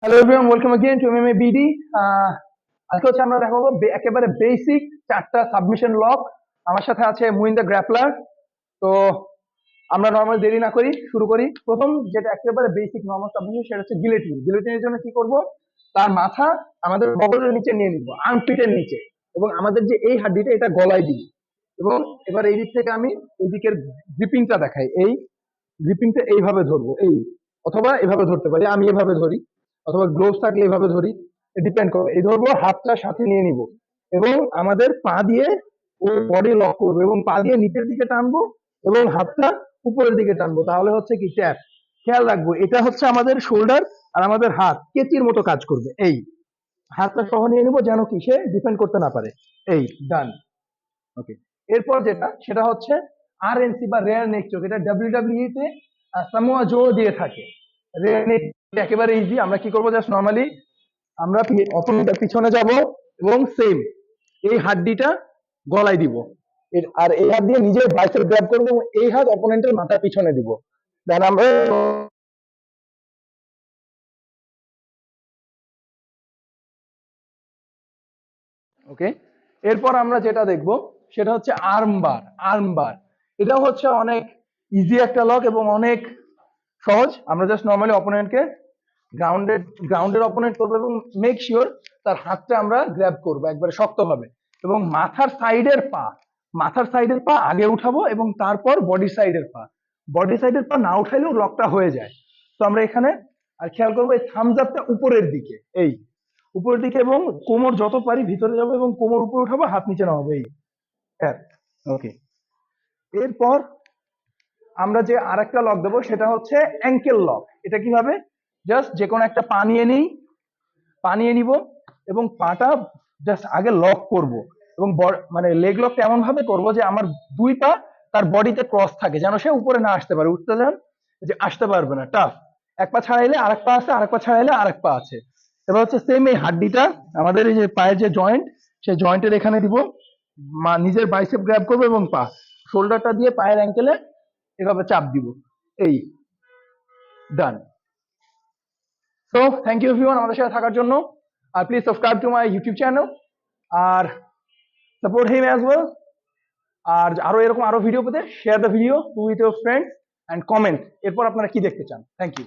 Hello everyone, welcome again to MMA BD. আজকে হচ্ছে আমরা দেখাবো একেবারে বেসিক চারটা সাবমিশন লক। আমার সাথে আছে মুইন দ্য গ্র্যাপলার। তো আমরা নর্মাল দেরি না করি শুরু করি। প্রথম যেটা একেবারে বেসিক নর্মাল সাবমিশন সেটা হচ্ছে গিলেটিন। গিলেটিনের জন্য কি করব, তার মাথা আমাদের বগলের নিচে নিয়ে নিব, আর্মপিটের নিচে, এবং আমাদের যে এই হাড্ডিটা এটা গলায় দিব। এবং এবার এই দিক থেকে আমি এই দিকের গ্রিপিংটা দেখাই। এই গ্রিপিংটা এইভাবে ধরবো, এই অথবা এভাবে ধরতে পারি, আমি এভাবে ধরি, অথবা গ্লোভস থাকলে এভাবে ধরি, ডিপেন্ড করে। এই ধরবো, হাতটা সাথে নিয়ে নিব এবং আমাদের পা দিয়ে ওর বডি লক করবো এবং পা দিয়ে নিচের দিকে টানবো এবং হাতটা উপরের দিকে টানবো, তাহলে হচ্ছে কি ট্যাপ। খেয়াল রাখবো, এটা হচ্ছে আমাদের শোল্ডার আর আমাদের হাত কেচির মতো কাজ করবে। এই হাতটা সহ নিয়ে নিবো যেন কি সে ডিফেন্ড করতে না পারে। এই ডান। ওকে, এরপর যেটা সেটা হচ্ছে আরএনসি বা রেয়ার নেক চোক। এটা ডাব্লিউডাব্লিউ তে সামোয়া জো দিয়ে থাকে। রেয়ার নেক একেবারে ইজি। আমরা কি করবো, জাস্ট নর্মালি আমরা অপোনেন্টের পিছনে যাব এবং সেম এই হাড্ডিটা গলায় দিব, আর এই হাত দিয়ে নিজের বাইসেপ গ্র্যাব করবো এবং এই হাত অপোনেন্টের মাথার পিছনে দিব। দেন আমরা ওকে, এরপর আমরা যেটা দেখব সেটা হচ্ছে আর্ম বার। আর্ম বার এটাও হচ্ছে অনেক ইজি একটা লক এবং অনেক সহজ। আমরা জাস্ট নর্মালি অপোনেন্টকে গ্রাউন্ডের অপোনেন্ট করবো এবং মেক শিওর তার হাতটা আমরা গ্র্যাব করবো একবারে শক্তভাবে, এবং মাথার সাইডের পা আগে উঠাবো এবং তারপর বডি সাইডের পা না উঠাইলেও লকটা হয়ে যায়। তো আমরা এখানে আর খেয়াল করবো এই থামস আপটা উপরের দিকে, এই উপরের দিকে, এবং কোমর যত পারি ভিতরে যাবো এবং কোমর উপরে উঠাবো, হাত নিচে নামাবো। এই ওকে, এরপর আমরা যে আরেকটা লক দেবো সেটা হচ্ছে অ্যাঙ্কেল লক। এটা কিভাবে, জাস্ট যে কোনো একটা পা নিয়ে নিব এবং পাটা জাস্ট আগে লক করব, এবং মানে লেগ লকটা এমন ভাবে করবো যে আমার দুই পা তার বডিতে ক্রস থাকে, যেন সে উপরে না আসতে পারে। উঠতে যান যে আসতে পারবে না, টাফ। এক পা ছাড়াইলে আরেক পা আছে, আরেক পা ছাড়াইলে আরেক পা আছে। এবার হচ্ছে সেম এই হাড্ডিটা আমাদের এই যে পায়ের যে জয়েন্ট, সেই জয়েন্টের এখানে দিব, নিজের বাইসেপ গ্র্যাব করবো এবং পা শোল্ডারটা দিয়ে পায়ের অ্যাঙ্কেলে এভাবে চাপ দিব। এই ডান। সো থ্যাংক ইউ এভরিওয়ান আমাদের সাথে থাকার জন্য। আর please subscribe to my YouTube channel আর সাপোর্ট হিম অ্যাজ ওয়েল। আর এরকম আরো ভিডিও পেতে share the video with your friends and comment এরপর আপনারা কি দেখতে চান। Thank you.